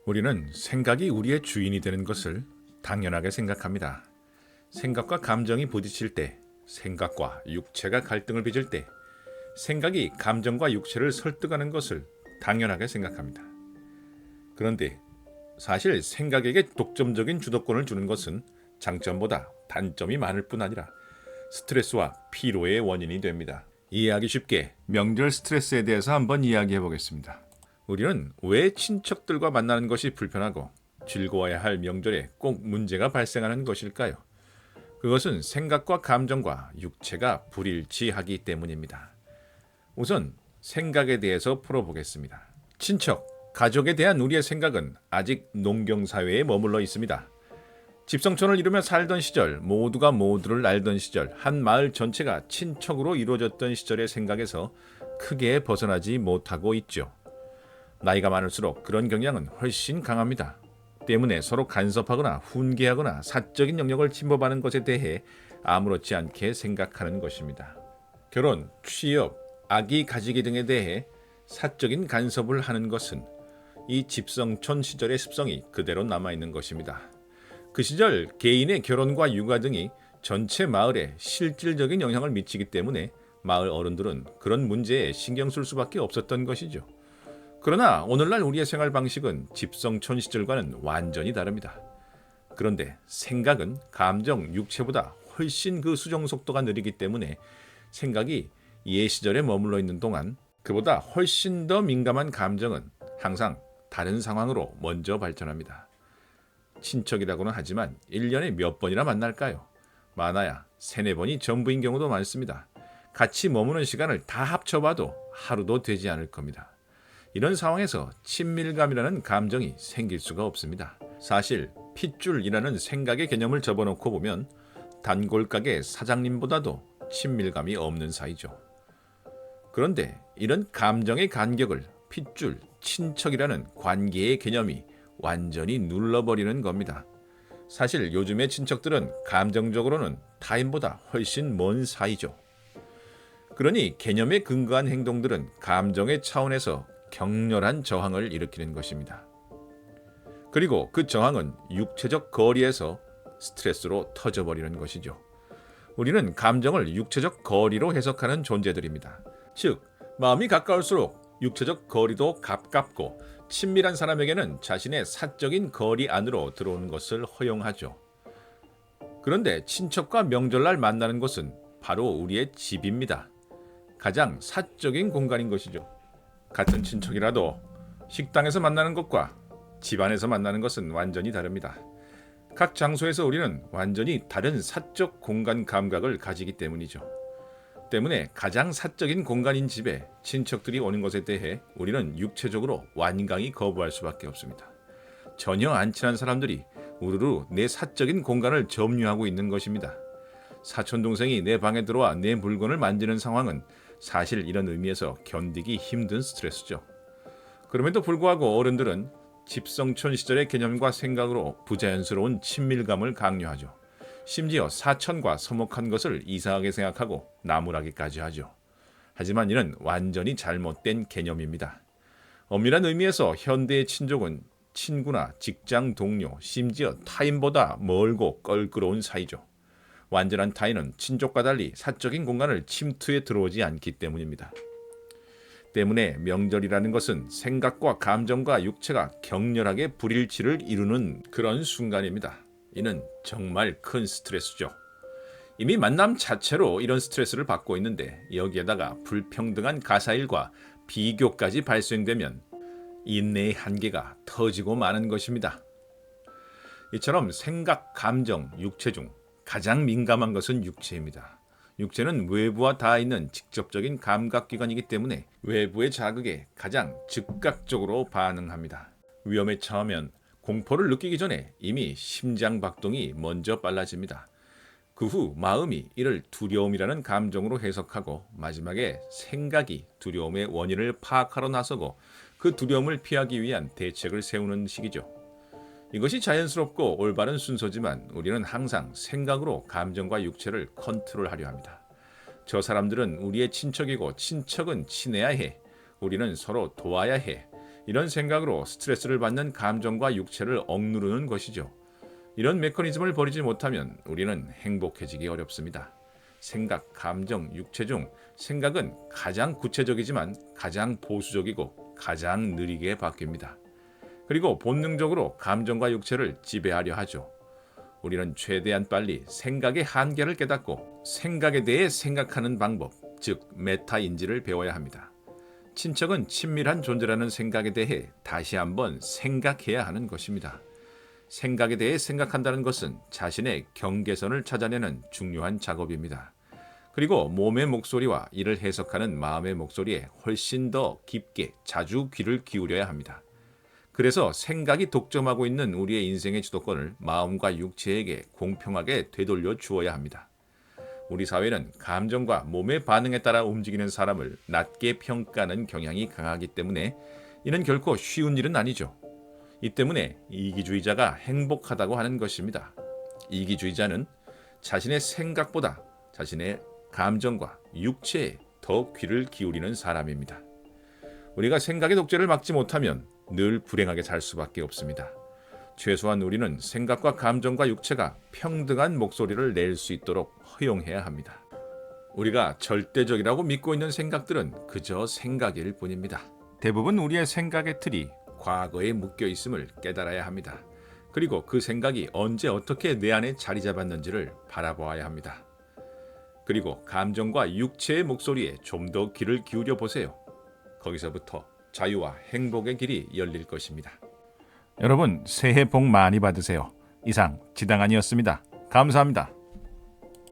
우리는 생각이 우리의 주인이 되는 것을 당연하게 생각합니다. 생각과 감정이 부딪힐 때, 생각과 육체가 갈등을 빚을 때, 생각이 감정과 육체를 설득하는 것을 당연하게 생각합니다. 그런데 사실 생각에게 독점적인 주도권을 주는 것은 장점보다 단점이 많을 뿐 아니라 스트레스와 피로의 원인이 됩니다. 이해하기 쉽게 명절 스트레스에 대해서 한번 이야기해 보겠습니다. 우리는 왜 친척들과 만나는 것이 불편하고 즐거워야 할 명절에 꼭 문제가 발생하는 것일까요? 그것은 생각과 감정과 육체가 불일치하기 때문입니다. 우선 생각에 대해서 풀어보겠습니다. 친척, 가족에 대한 우리의 생각은 아직 농경사회에 머물러 있습니다. 집성촌을 이루며 살던 시절, 모두가 모두를 알던 시절, 한 마을 전체가 친척으로 이루어졌던 시절의 생각에서 크게 벗어나지 못하고 있죠. 나이가 많을수록 그런 경향은 훨씬 강합니다. 때문에 서로 간섭하거나 훈계하거나 사적인 영역을 침범하는 것에 대해 아무렇지 않게 생각하는 것입니다. 결혼, 취업, 아기 가지기 등에 대해 사적인 간섭을 하는 것은 이 집성촌 시절의 습성이 그대로 남아있는 것입니다. 그 시절 개인의 결혼과 육아 등이 전체 마을에 실질적인 영향을 미치기 때문에 마을 어른들은 그런 문제에 신경 쓸 수밖에 없었던 것이죠. 그러나 오늘날 우리의 생활 방식은 집성촌 시절과는 완전히 다릅니다. 그런데 생각은 감정, 육체보다 훨씬 그 수정 속도가 느리기 때문에 생각이 옛 시절에 머물러 있는 동안 그보다 훨씬 더 민감한 감정은 항상 다른 상황으로 먼저 발전합니다. 친척이라고는 하지만 1년에 몇 번이나 만날까요? 많아야 3-4번이 전부인 경우도 많습니다. 같이 머무는 시간을 다 합쳐봐도 하루도 되지 않을 겁니다. 이런 상황에서 친밀감이라는 감정이 생길 수가 없습니다. 사실 핏줄이라는 생각의 개념을 접어놓고 보면 단골가게 사장님보다도 친밀감이 없는 사이죠. 그런데 이런 감정의 간격을 핏줄, 친척이라는 관계의 개념이 완전히 눌러버리는 겁니다. 사실 요즘의 친척들은 감정적으로는 타인보다 훨씬 먼 사이죠. 그러니 개념에 근거한 행동들은 감정의 차원에서 격렬한 저항을 일으키는 것입니다. 그리고 그 저항은 육체적 거리에서 스트레스로 터져버리는 것이죠. 우리는 감정을 육체적 거리로 해석하는 존재들입니다. 즉, 마음이 가까울수록 육체적 거리도 가깝고 친밀한 사람에게는 자신의 사적인 거리 안으로 들어오는 것을 허용하죠. 그런데 친척과 명절날 만나는 곳은 바로 우리의 집입니다. 가장 사적인 공간인 것이죠. 같은 친척이라도 식당에서 만나는 것과 집안에서 만나는 것은 완전히 다릅니다. 각 장소에서 우리는 완전히 다른 사적 공간 감각을 가지기 때문이죠. 때문에 가장 사적인 공간인 집에 친척들이 오는 것에 대해 우리는 육체적으로 완강히 거부할 수밖에 없습니다. 전혀 안 친한 사람들이 우르르 내 사적인 공간을 점유하고 있는 것입니다. 사촌동생이 내 방에 들어와 내 물건을 만지는 상황은 사실 이런 의미에서 견디기 힘든 스트레스죠. 그럼에도 불구하고 어른들은 집성촌 시절의 개념과 생각으로 부자연스러운 친밀감을 강요하죠. 심지어 사천과 서먹한 것을 이상하게 생각하고 나무라기까지 하죠. 하지만 이는 완전히 잘못된 개념입니다. 엄밀한 의미에서 현대의 친족은 친구나 직장 동료, 심지어 타인보다 멀고 껄끄러운 사이죠. 완전한 타인은 친족과 달리 사적인 공간을 침투해 들어오지 않기 때문입니다. 때문에 명절이라는 것은 생각과 감정과 육체가 격렬하게 불일치를 이루는 그런 순간입니다. 이는 정말 큰 스트레스죠. 이미 만남 자체로 이런 스트레스를 받고 있는데 여기에다가 불평등한 가사일과 비교까지 발생되면 인내의 한계가 터지고 마는 것입니다. 이처럼 생각, 감정, 육체 중 가장 민감한 것은 육체입니다. 육체는 외부와 닿아 있는 직접적인 감각기관이기 때문에 외부의 자극에 가장 즉각적으로 반응합니다. 위험에 처하면 공포를 느끼기 전에 이미 심장 박동이 먼저 빨라집니다. 그 후 마음이 이를 두려움이라는 감정으로 해석하고 마지막에 생각이 두려움의 원인을 파악하러 나서고 그 두려움을 피하기 위한 대책을 세우는 시기죠. 이것이 자연스럽고 올바른 순서지만 우리는 항상 생각으로 감정과 육체를 컨트롤하려 합니다. 저 사람들은 우리의 친척이고 친척은 친해야 해. 우리는 서로 도와야 해. 이런 생각으로 스트레스를 받는 감정과 육체를 억누르는 것이죠. 이런 메커니즘을 버리지 못하면 우리는 행복해지기 어렵습니다. 생각, 감정, 육체 중 생각은 가장 구체적이지만 가장 보수적이고 가장 느리게 바뀝니다. 그리고 본능적으로 감정과 육체를 지배하려 하죠. 우리는 최대한 빨리 생각의 한계를 깨닫고 생각에 대해 생각하는 방법, 즉 메타인지를 배워야 합니다. 친척은 친밀한 존재라는 생각에 대해 다시 한번 생각해야 하는 것입니다. 생각에 대해 생각한다는 것은 자신의 경계선을 찾아내는 중요한 작업입니다. 그리고 몸의 목소리와 이를 해석하는 마음의 목소리에 훨씬 더 깊게 자주 귀를 기울여야 합니다. 그래서 생각이 독점하고 있는 우리의 인생의 주도권을 마음과 육체에게 공평하게 되돌려 주어야 합니다. 우리 사회는 감정과 몸의 반응에 따라 움직이는 사람을 낮게 평가하는 경향이 강하기 때문에 이는 결코 쉬운 일은 아니죠. 이 때문에 이기주의자가 행복하다고 하는 것입니다. 이기주의자는 자신의 생각보다 자신의 감정과 육체에 더 귀를 기울이는 사람입니다. 우리가 생각의 독재를 막지 못하면 늘 불행하게 살 수밖에 없습니다. 최소한 우리는 생각과 감정과 육체가 평등한 목소리를 낼 수 있도록 허용해야 합니다. 우리가 절대적이라고 믿고 있는 생각들은 그저 생각일 뿐입니다. 대부분 우리의 생각의 틀이 과거에 묶여 있음을 깨달아야 합니다. 그리고 그 생각이 언제 어떻게 내 안에 자리 잡았는지를 바라보아야 합니다. 그리고 감정과 육체의 목소리에 좀 더 귀를 기울여 보세요. 거기서부터 자유와 행복의 길이 열릴 것입니다. 여러분 새해 복 많이 받으세요. 이상 지당한이었습니다. 감사합니다.